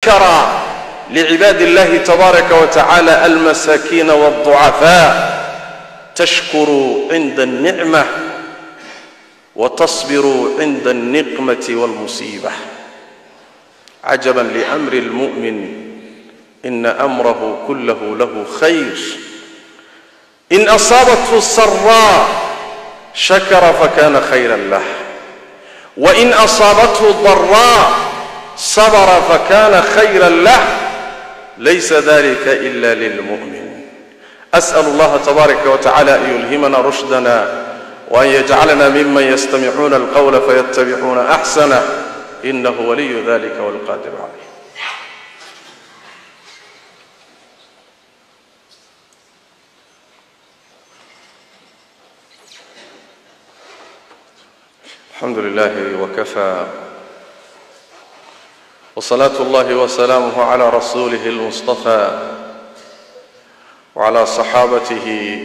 شكر لعباد الله تبارك وتعالى المساكين والضعفاء تشكر عند النعمة وتصبر عند النقمة والمصيبة. عجبا لأمر المؤمن إن أمره كله له خير، إن أصابته السراء شكر فكان خيرا له، وإن أصابته الضراء صبر فكان خيرا له، ليس ذلك إلا للمؤمن. أسأل الله تبارك وتعالى أن يلهمنا رشدنا وأن يجعلنا ممن يستمعون القول فيتبعون أحسنه، إنه ولي ذلك والقادر عليه. الحمد لله وكفى، وصلاة الله وسلامه على رسوله المصطفى وعلى صحابته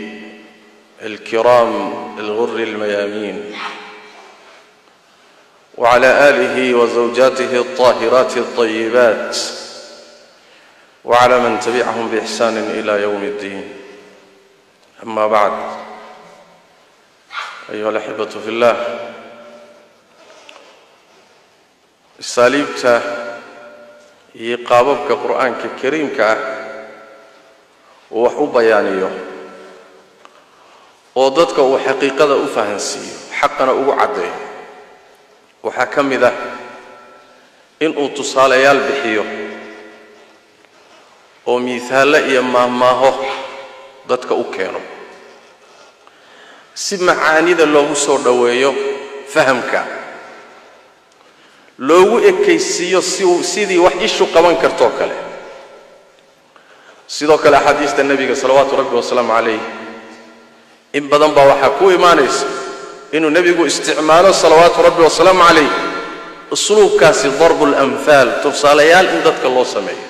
الكرام الغر الميامين، وعلى آله وزوجاته الطاهرات الطيبات، وعلى من تبعهم بإحسان إلى يوم الدين. أما بعد، أيها الأحبة في الله، أساليبته هي قاببك قرآنك الكريم ووحو بيانيه وضدك وحقيقة أفهنسيه حقنا أوعده وحكم ذا إن أتصال يالبحيه ومثال إيما هو ضدك أكينه سمع عاني ذا الله سور دويه فهمك loogu ekaysiiyo sidii wax ishu qaban karto kale. sidoo kale xadiista nabiga sallallahu alayhi wa sallam in badan baa waxa ku iimaanaysa inuu nabigu isticmaalo sallallahu alayhi wa sallam usluubkaasi darb al-amthal, tusaalayaal in dadka loo sameeyo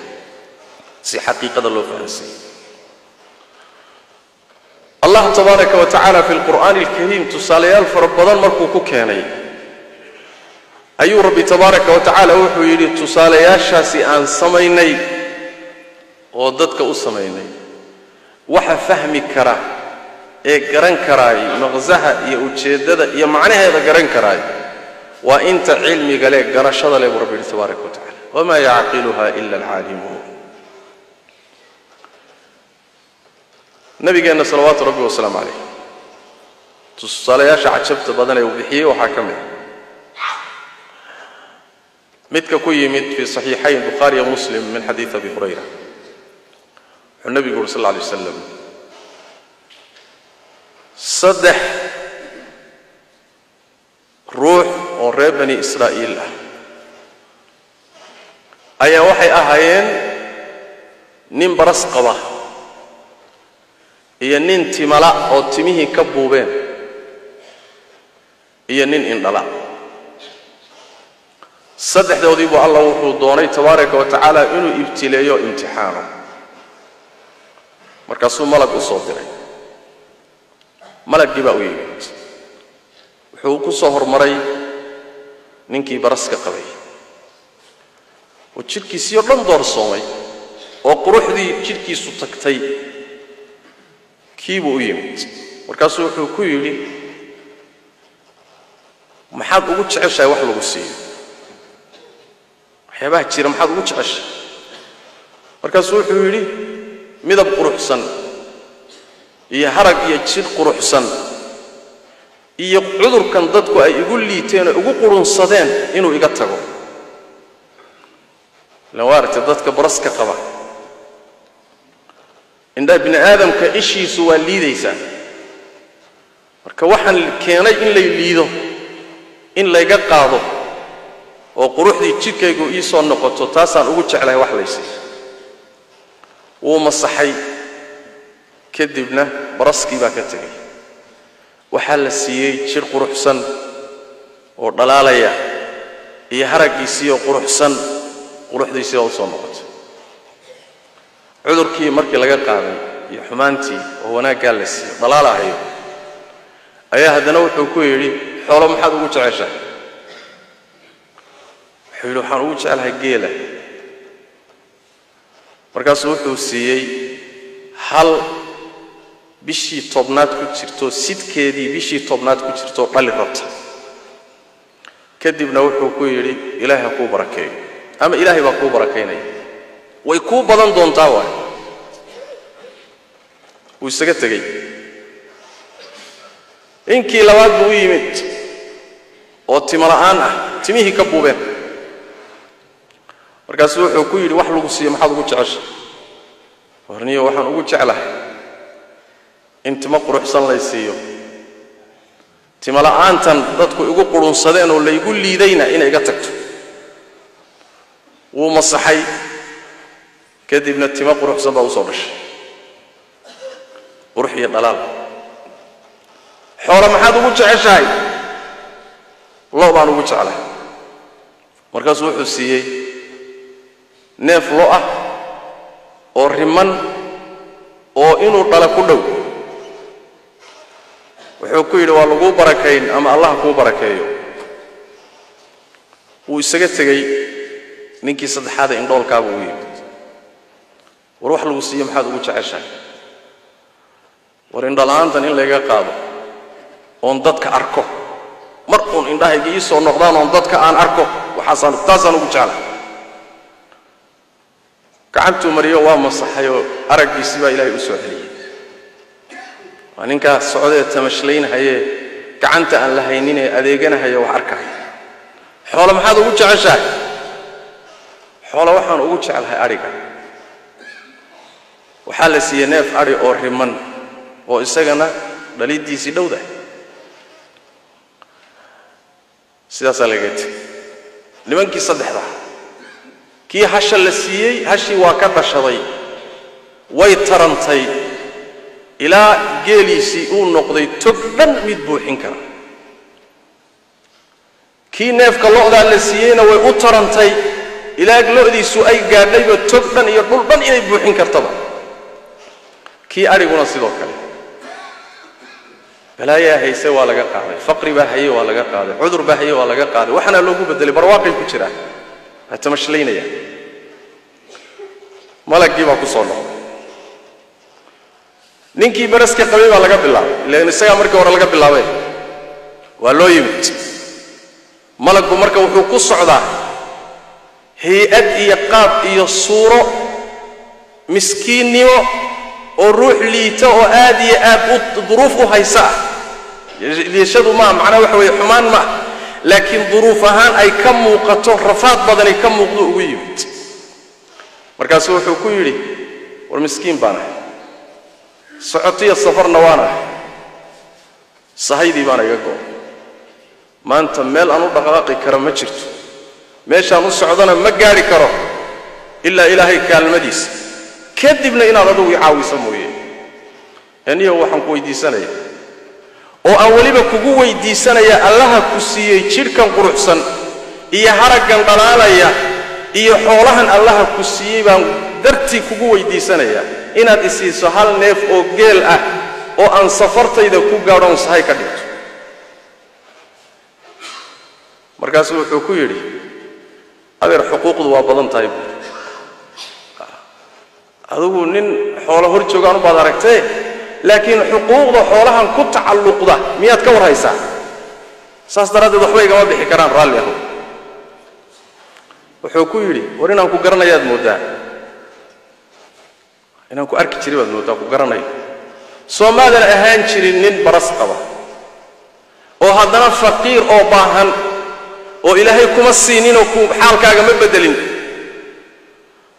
si xaqiiqada loo fahansiyo. Allah tabaaraka wa ta'ala fi al-Qur'an al-Karim tusaalayaal fara badan markuu ku keenay ayuu rabbi tabaaraka wa ta'ala wuxuu yidhi tusaalayaashaasi aan samaynay oo dadka u samaynay waxa fahmi kara ee garan karaay maqsaha iyo ujeedada iyo macnaheeda garan karaay waa inta cilmiga leh garashada leh rabbi tabaaraka wa ta'ala, wama ya'qiluha illa al-alimun. nabigeena salawaatu rabbi wa salaam alayhi tusaalayaasha cajabta badan ee uu bixiyay waxa kamid متك كوي مت في صحيحين البخاري ومسلم من حديث أبي هريرة. النبي صلى الله عليه وسلم صدح روح ورب بني إسرائيل أي وحي أهين نين برس قضاء هي نين تملا أو تميه كبوبين هي نين إندلا saddexdoodii buu Allah wuxuu doonay tabaaraka wa ta'ala inuu ibtileeyo imtixaano. markaasuu malag u soo diray. malagii baa u yimid, wuxuu ku soo hormaray ninkii baraska qabay oo jirkiisii oo dhan doorsoomay oo quruxdii jirkiisu tagtay. kii buu u yimid, markaasuu wuxuu ku yidhi maxaad ugu jeceshahay wax lagu siiyo? waxyaabaha jira maxaad ugu jeceshahay? markaasuu wuxuu yidhi midab quruxsan iyo harag iyo jir quruxsan iyo cudurkan dadku ay igu liiteen oo ugu qurunsadeen inuu iga tago. la waarta dadka baraska qaba inda ibn aadamka ishiisu waa liidaysa, marka waxaan keenay in la liido in la iga qaado oo quruxdii jidkaygu ii soo noqoto, taasaan ugu jeclahay wax laysi. wuu masaxay kadibna baraskii baa ka tagay. waxaa la siiyey jir quruxsan oo dhalaalaya iyo haragiisii oo quruxsan, quruxdiisii oo soo noqotay. cudurkii markii laga qaaday iyo xumaantii oo wanaagga la siiyey dhalaalahayo ayaa haddana wuxuu ku yidhi xoolo maxaad ugu jeceshahay? wuxuu yidhi waxaan ugu jeclahay geela. markaasuu wuxuu siiyey hal bishii tobnaad ku jirto sidkeedii bishii tobnaad ku jirto dhali rabta kadibna wuxuu ku yidhi ilaahay ha kuu barakeeyo ama ilaahay baa kuu barakeynaya way kuu badan doontaa waay wuu isaga tegey inkii labaad buu yimid oo timo la'aan ah timihii ka buubeen markaasuu wuxuu ku yidhi wax lagu siiyo maxaad ugu jeceshay warniyo waxaan ugu jeclahay in timo quruxsan lay siiyo timo la'aantan dadku igu qurunsadeen oo laygu liidayna inay iga tagto wuu masaxay kadibna timo quruxsan baa u soo dhashay qurux iyo dhalaal xoolo maxaad ugu jeceshahay loo baan ugu jeclahay markaasuu wuxuu siiyey neef lo ah oo riman oo inuu dhala ku dhow wuxuu ku yidhi waa lagu barakayn ama allah kuu barakeeyo wuu isaga tegey ninkii saddexaad ee indhoolkaaba u yimid war wax lagu siiyo maxaad ugu jeceshahay war indhala'aantan in layga qaado oon dadka arko mar uun indhahayga ii soo noqdaan oon dadka aan arko taasaan ugu jeclahay gacantuu mariyo waa masaxayoo araggiisii baa ilaahay u soo celiyey waa ninkaas socdee tamashlaynahayee gacanta aan la hayninee adeeganahaya wax arkaya xoolo maxaad ugu jeceshahay xoolo waxaan ugu jeclahay adhiga waxaa la siiyey neef adhi oo riman oo isagana dhalidiisii dhowdahay sidaasaa laga tegey nimankii saddexda kii hasha la siiyey hashii waa ka dhashaday way tarantay ilaa geeliisii uu noqday tog dhan mid buuxin kara kii neefka lo'daa la siiyeyna way u tarantay ilaa lo'diisu ay gaadhayba tog dhan iyo dhul dhan inay buuxin kartaba kii adhiguna sidoo kale balaayaa hayse waa laga qaaday faqri baa haye waa laga qaaday cudur baa haye waa laga qaaday waxaana loogu bedelay barwaaqay ku jiraan ha tamashlaynaya malagii baa ku soo noqday ninkii baraska qabay baa laga bilaabay ilaan isagaa markii hore laga bilaabay waa loo yimid malaggu marka wuxuu ku socdaa hay-ad iyo qaab iyo suuro miskiinnimo oo ruux liita oo aad iyo aad duruuf u haysa ah liishadu maa macnaa waxa weeye xumaan ma laakiin duruuf ahaan ay ka muuqato rafaad badanay ka muuqdo ugu yimid markaasuu wuxuu ku yidhi war miskiin baan ahay socotiya safarna waan ahay sahaydii baana iga go'o maanta meel aan u dhaqaaqi kara ma jirto meeshaan u socdana ma gaari karo ilaa ilaahay kaalmadiisa kadibna inaad adigu i caawiso mooye aniyo waxaan ku weydiisanaya oo aan weliba kugu weydiisanaya allaha ku siiyey jidhkan quruxsan iyo haraggan dhalaalaya iyo xoolahan allaha ku siiyey baan dartii kugu weydiisanaya inaad isiiso hal neef oo geel ah oo aan safartayda ku gaadhoon sahay ka dhigto markaasuu wuxuu ku yidhi adeer xuquuqdu waa badan tahay buuri adigu nin xoolo hor joogaan u baad aragtee laakiin xuquuqda xoolahan ku tacalluqda miyaad ka warhaysaa saas daraaddeed waxba igama bixi karaan raalli ahow wuxuu ku yidhi war inaan ku garanayaad mooddaa inaan ku arki jiray baad mooddaa ku garanayo soo maadan ahaan jirin nin baras qaba oo haddana faqiir oo baahan oo ilaahay kuma siininoo xaalkaaga ma beddelin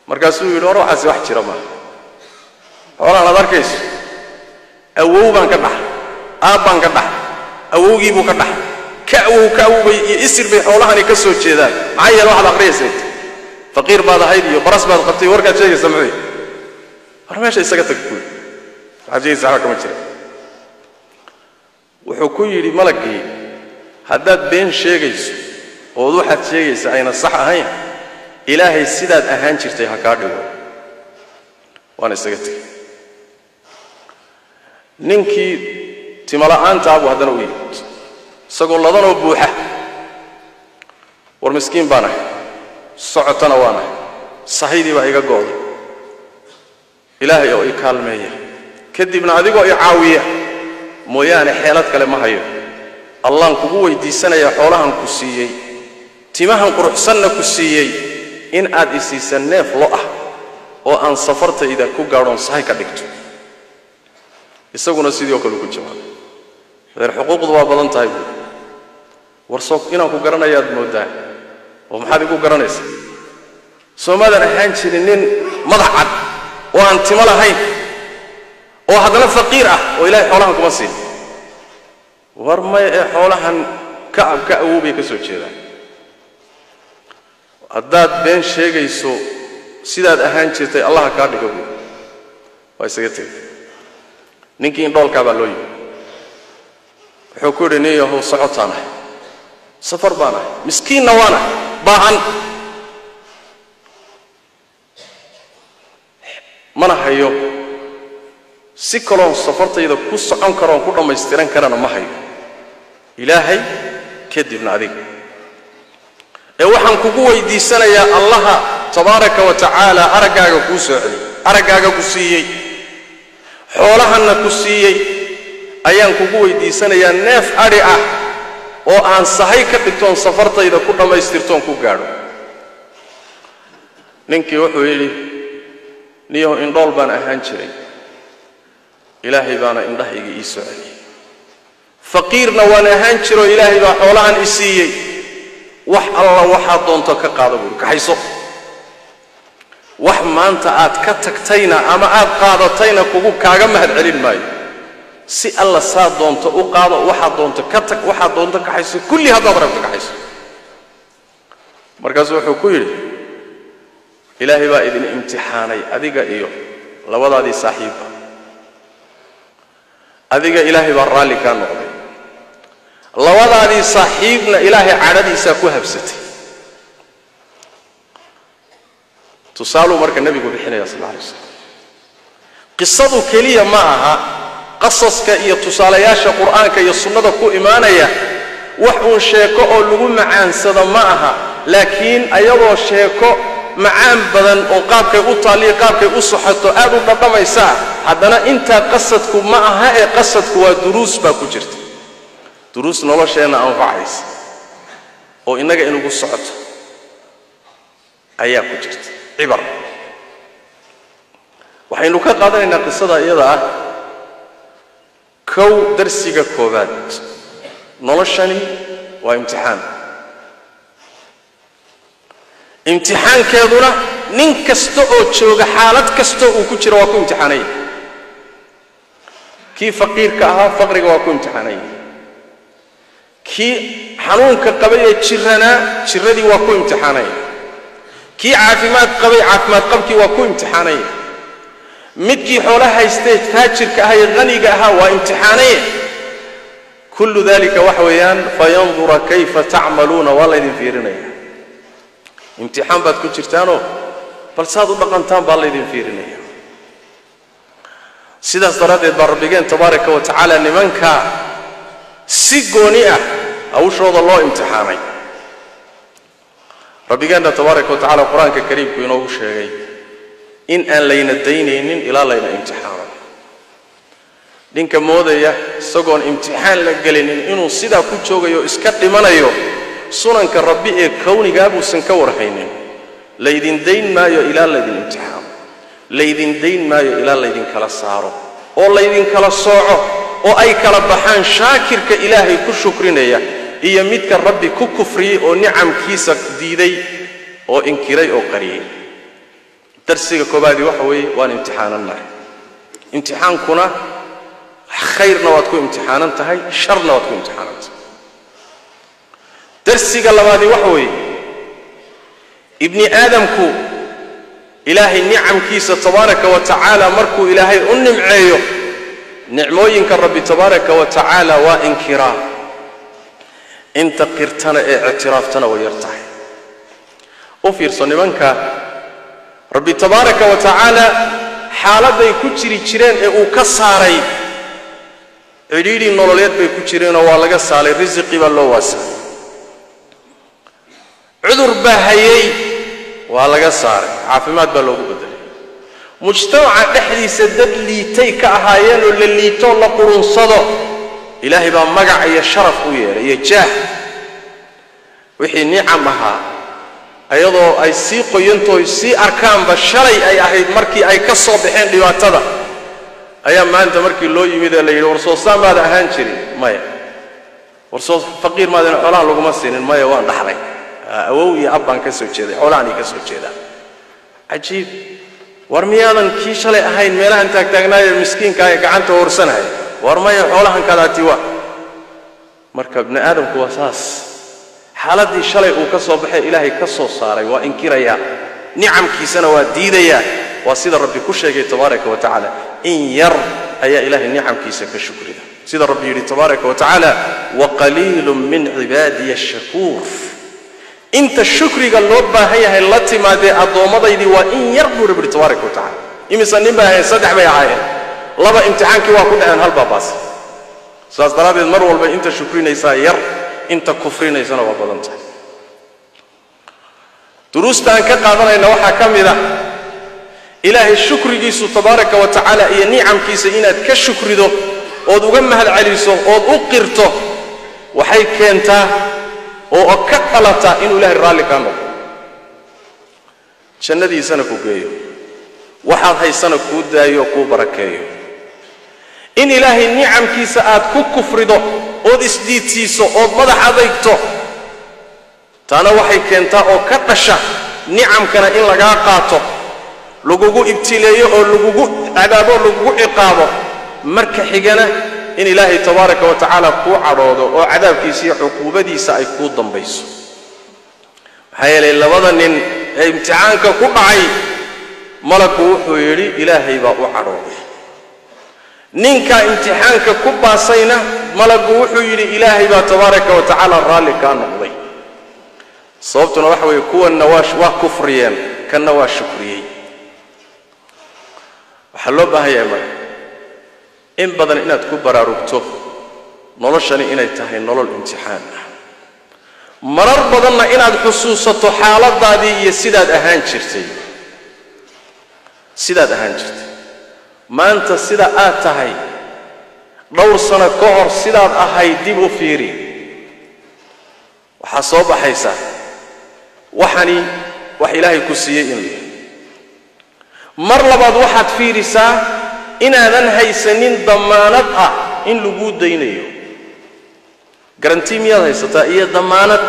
markaasuu yidhi war waxaasi wax jira maaha xoolahan aad arkayso awow baan ka dhaxay aab baan ka dhaxay awowgii buu ka dhaxay ka awowbay iyo isir bay xoolahani ka soo jeedaan maxaa yeele waxaad aqriyaysay faqiir baad ahayd iyo baras baad qabtay warkaad sheegaysa muxuu war meesha isaga tag kuy waxaad sheegaysa waxba kama jira wuxuu ku yidhi malaggii haddaad been sheegayso ood waxaad sheegaysa ayna sax ahayn ilaahay sidaad ahaan jirtay ha kaa dhigo waana isaga tegey ninkii timala'aantaa buu haddana u yimid isagoo ladanoo buuxa war miskiin baan ahay socotana waan ahay sahaydii baa iga go'day إلهي أو إكالمية كدبنا أديكو إعاوية موياني حيلات كلمة هيو الله كقوة دي سنة يا حولها كسيي تماها قروح سنة كسيي إن أد إسيسنة فلوأ وأن سفرت إذا كوغارون صحيح كدكتو يسوقنا سيديو كلو كجواب غير حقوق ضوا بدن تايب ورسوق إنا كوغارنا ياد مودا ومحد كوغارنيس سومادا أحيان شيرين مضحك وأن تملا هين وهذا فقير وإلهي حولها كمسين ورمي حولها كعب كأوبي كسوتشيدا أداد بين شيء يسوع سيداد أهان شيء الله كارد كوبي ويسيرتي نيكين دول كابالوي حكوري نيو هو صعوتانا سفر بانا مسكين نوانا باهن mana hayo si kaloon safartayda ku socon karo ku dhameystiran karana ma hayo ilaahay kadibna adiga waxaan kugu weydiisanayaa allah tabaaraka wa taala aragaaga ku soo celi aragaaga ku siiyay xoolahana ku siiyay ayaan kugu weydiisanayaa neef ari ah oo aan sahay ka dhigtoon safartayda ku dhameystirtoon ku gaadho ninkii wuxuu yiri niyo in dhool baan ahaan jiray ilaahay baana indhahayga ii soo celiyay faqiirna waan ahaan jiro ilaahay baa xoolahan i siiyay wax alla waxa doonto ka qaado buu ka hayso wax maanta aad ka tagtayna ama aad qaadatayna kugu kaaga mahad celin maayo si alla saa doonto u qaado waxa doonto ka tag waxa doonto ka hayso kulli hadaad rabto ka hayso markaas wuxuu ku yiri إلهي با إذن امتحاني أذيك إيو لوضع دي صاحبة أذيك إلهي با الرالي كان نغضي لوضع دي صاحبنا إلهي عددي ساكوها بستي تصالوا مرك النبي قول بحنا صلى الله عليه وسلم قصة كلية معها قصص كإيا تصالياش قرآن كإيا السنة كو إيمانيا وحون شيكو أو لغم عن صدا معها لكن أيضا شيكو معان بدن oo qaabkay u taaliyo qaabkay u soxato aad u dhaqamaysa hadana inta qasadku ma aha ee qasadku waa duruus ba ku jirta duruus nolosheena anfacays oo inaga inugu socoto ayaa ku jirta cibar waxaynu ka qaadanaynaa qisada iyada ah kow darsiga koobaad noloshani waa imtixaan امتحان كذولا نين كستو أو تشوج حالات كستو وكتير واكو امتحاني كي فقير كها فقر واكو امتحاني كي حنون كقبيل تشرنا تشردي واكو امتحاني كي عافمات قبيل عافمات قبكي واكو امتحاني متكي حولها يستيت تاجر كهاي غني كها وامتحاني كل ذلك وحويان فينظر كيف تعملون ولا ينفيرني امتحان بعد كل شرطانو فالصادق بقنتان بالله يدين فيرنيه سيدا صدرات البربيجين تبارك وتعالى لمنك سيجونية أو شروط الله امتحاني ربيجين تبارك وتعالى القرآن الكريم كينو شيء إن أن لين الدين إلى لين امتحان دينك مودية سجون امتحان لجلين إنه سيدا كل شيء يو إسكت لمن يو سنن كربي كوني جابوا سنكور حينين ليدين دين ما يو إلى ليدين امتحان ليدين دين ما يو إلى ليدين كلا صاروا أو ليدين كلا صاعوا أو أي كلا بحان شاكر كإلهي كل شكرنا هي ميت كربي كفري أو نعم كيسك ديدي أو إنكري أو قريه درسي كوبادي وحوي وان امتحان النار امتحان كنا خير نواتكو امتحانا انتهي شر نواتكو امتحانا درسي قلبادي وحوي ابن آدم كو إلهي النعم كيس تبارك وتعالى مركو إلهي أنم عيو نعموين كالرب تبارك وتعالى وإنكرا انت قرتنا اعترافتنا ويرتاح وفير صنبانك رب تبارك وتعالى حالة يكتري تشيرين او كساري عديد النوليات بيكترين ووالاغا سالي رزقي والله واسع عذر بهايي waa laga saaray caafimaad baa loogu bedelay mujtamaca dhexdiisa dad liitay ka ahaayeen oo la liito la qurunsado ilaahay baa magac iyo sharaf u yeelay iyo jaah wixii nicam ahaa ayadoo ay sii qoyantooy sii arkaanba shalay ay ahayd markii ay ka soo baxeen dhibaatada ayaa maanta markii loo yimid la yiri war soo saamaada ahaan jirin maya war soo faqiir maadana xoolaha laguma siinin maya waan dhaxlay awow iyo abban ka soo jeeday xoolaani ka soo jeeda ajiib war miyaadan kii shalay ahayn meelahan taagtaagnaayo miskiinka ay gacanta hoorsanay war maya xoolahan kadaati waa marka ibn aadamku wasaas xaaladii shalay uu ka soo baxay ilaahay ka soo saaray waa inkiraya nicamkiisana waa diidaya waa sida rabbi ku sheegay tabaaraka wa tacaala in yar ayaa ilaahay nicamkiisa ka shukrida sida rabbi yiri tabaaraka wa tacaala wa qaliilun min ibadiy ash-shakur inta shukriga loo baahan yahay la timaadee addoommadaydii waa in yar buu rabbi tabaaraka wa tacaala imisa nin baa ahayn saddex bay ahaayeen laba imtixaankii waa ku dhaceen hal baabaas saas daraadeed mar walba inta shukrinaysaa yar inta kufrinaysana waa badan tahay duruustaan ka qaadanayna waxaa ka mid ah ilaahay shukrigiisu tabaaraka wa tacaala iyo nicamkiisa inaad ka shukrido ood uga mahad celiso ood u qirto waxay keentaa oo ka dhalata inuu ilaahay raalli ka noqdo jannadiisana ku geeyo waxaad haysana kuu daayo kuu barakeeyo in ilaahay nicamkiisa aad ku kufrido ood isdiidsiiso ood madax adeegto taana waxay keentaa oo ka dhasha nicamkana in lagaa qaato lagugu ibtileeyo oo lagugu cadaabo lagugu ciqaabo marka xigana in ilaahay tabaaraka wa tacaala kuu cadhoodo oo cadaabkiisa iyo xuquubadiisa ay kuu dambayso maxaa yeelay labada nin ee imtixaanka ku dhacay malaggu wuxuu yidhi ilaahay baa u cadhooday ninka imtixaanka ku baasayna malaggu wuxuu yidhi ilaahay baa tabaaraka wa tacaala raalli kaa noqday sababtuna waxa weeye kuwanna waa kufriyeen kanna waa shukriyey waxaa loo baahan yahay marka in badan inaad ku baraarugto noloshani inay tahay nolol imtixaan ah marar badanna inaad xusuusato xaaladaadii iyo sidaad ahaan jirtay maanta sida aad tahay dhowr sano ka hor sidaad ahayd dib u fiiri waxaa soo baxaysa waxani wax ilaahay ku siiyey inuu yahay mar labaad waxaad fiirisaa inaadan haysanin damaanad ah in lagu daynayo garantii miyaad haysataa iyo damaanad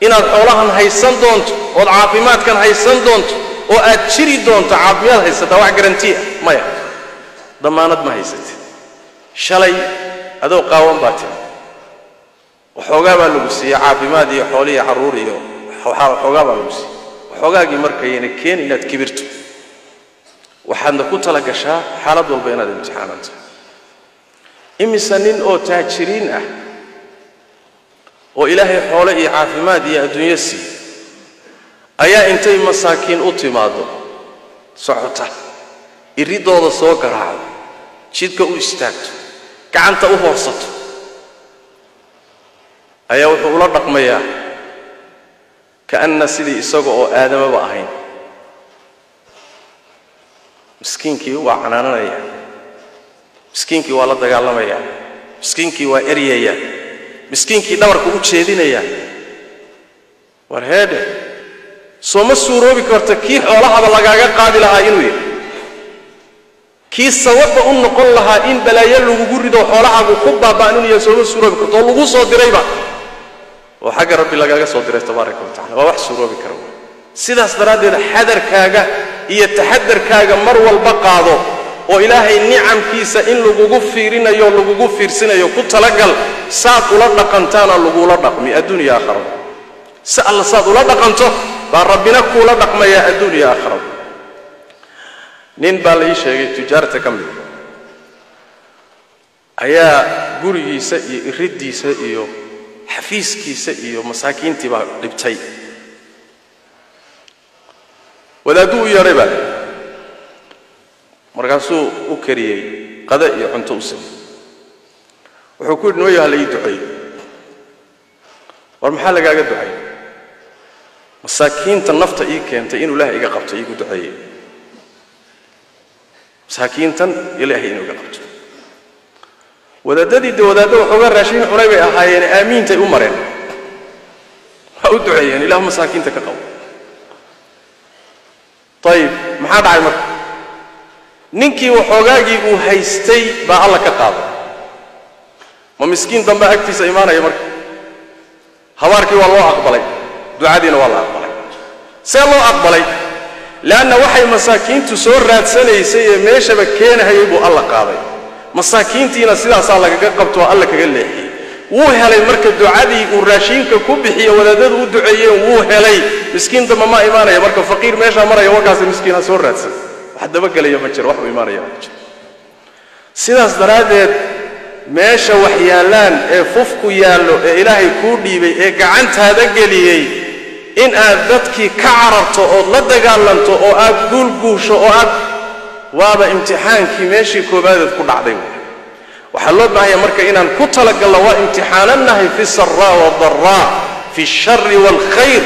inaad xoolahan haysan doonto ood caafimaadkan haysan doonto oo aad jiri doonto caafimaad haysataa wax garantii ah maya damaanad ma haysatid shalay adoo qaawan baa tiri waxoogaa baa lagu siiyey caafimaad iyo xoolo iyo carruur iyo waxoogaa baa lagu siiyey waxoogaagii markayna keen inaad kibirto waxaadna ku tala gashaa xaalad walba inaad imtixaananto imisa nin oo taajiriin ah oo ilaahay xoolo iyo caafimaad iyo adduunyo sii ayaa intay masaakiin u timaado socota iridooda soo garaacdo jidka u istaagto gacanta u hoorsato ayaa wuxuu ula dhaqmayaa kaanna sidii isaga oo aadamaba ahayn miskiinkii waa canaananaya miskiinkii waa la dagaalamaya miskiinkii waa eryaya miskiinkii dhabarka u jeedinaya war heede soo ma suuroobi karto kii xoolahaba lagaaga qaadi lahaa inuu yahay kii sababba u noqon lahaa in balaayo lagugu rido xoolahaagu ku baaba'an inuu yahay soo ma suuroobi karto oo lagu soo dirayba oo xagga rabbi lagaaga soo diray tabaaraka wa tacaala waa wax suuroobi kara sidaas daraaddeed xadarkaaga iyo taxadarkaaga mar walba qaado oo ilaahay nicamkiisa in lagugu fiirinayo lagugu fiirsinayo ku talagal saad ula dhaqantaana lagula dhaqmi adduuniya aakhira si alla saad ula dhaqanto baa rabbina kuula dhaqmaya adduuniya aakhira nin baa la ii sheegay tijaarta ka mid ayaa gurigiisa iyo iriddiisa iyo xafiiskiisa iyo masaakiintii baa dhibtay wadaaduu u yeedhay baa markaasuu u kariyey qada iyo cunto u samay wuxuu ku yidhi noo yaha la ii duceey war maxaa lagaaga ducay masaakiinta nafta ii keentay inuu ilaahay iga qabto iigu duceeyey مساكينتن إلهي إنه قبض wadaadadii dawladda wuxuu raashin cunay bay ahaayeen aamiintay u mareen ha u duceeyeen ilaahu masaakiinta ka qabo طيب maxaa dhacay marka ninkii waxoogaagii uu haystay baa alla ka qaaday ma miskiin dambe agtiisa iimaanaya marka habaarkii waa loo aqbalay ducadiina waa la aqbalay see loo aqbalay laana waxay masaakiintu soo raadsanaysay ee meeshaba keenayay buu alla qaaday masaakiintiina sidaas lagaga qabto alla kaga leexiyay wuu helay marka ducadii uu raashinka ku bixiyo wadaadadu u duceeyeen wuu helay miskiin dama ma iimaanaya marka faqiir meesha maraya wakaas miskiina soo raadsan wax daba galaya ma jiro wax u iimaanaya ma jiro sidaas daraadeed meesha wax yaalaan ee fufku yaalo ee ilaahay ku dhiibay ee gacantaada galiyay in aad dadkii ka cararto oo la dagaalanto oo aad guulguusho oo aad waaba imtixaankii meeshii koobaad ku dhacday waxa loo baahay marka inaan ku talagalno waa imtixaananahay fi sarra wa darra fi sharri wal khair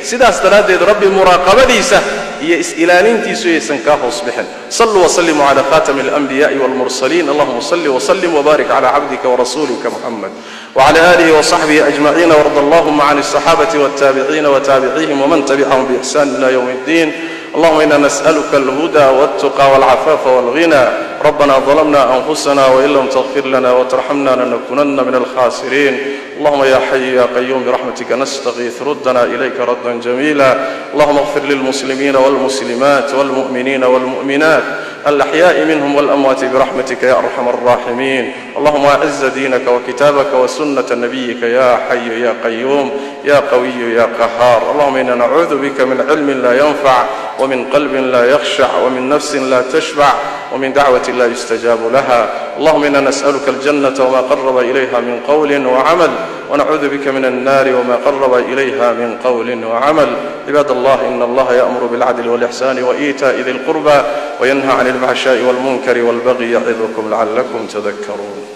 sidaas daraadeed rabbi muraqabadiisa iyo is-ilaalintiisu aysan ka hoos bixin sallu wa sallimu ala khatam al-anbiya wal mursalin allahumma salli wa sallim wa barik ala abdika wa rasulika muhammad wa ala alihi wa sahbihi ajma'in wa radallahu ma'an as-sahabati wat tabi'in wa tabi'ihim wa man tabi'ahum bi ihsan ila yawm الدين اللهم إنا نسألك الهدى والتقى والعفاف والغنى ربنا ظلمنا أنفسنا وإن لم تغفر لنا وترحمنا لنكونن من الخاسرين اللهم يا حي يا قيوم برحمتك نستغيث ردنا إليك ردا جميلا اللهم اغفر للمسلمين والمسلمات والمؤمنين والمؤمنات الأحياء منهم والأموات برحمتك يا أرحم الراحمين اللهم أعز دينك وكتابك وسنة نبيك يا حي يا قيوم يا قوي يا قهار اللهم إنا نعوذ بك من علم لا ينفع ومن قلب لا يخشع ومن نفس لا تشبع ومن دعوة لا يستجاب لها اللهم إنا نسألك الجنة وما قرب إليها من قول وعمل ونعوذ بك من النار وما قرب إليها من قول وعمل عباد الله إن الله يأمر بالعدل والإحسان وإيتاء ذي القربى وينهى عن الفحشاء والمنكر والبغي يعظكم لعلكم تذكرون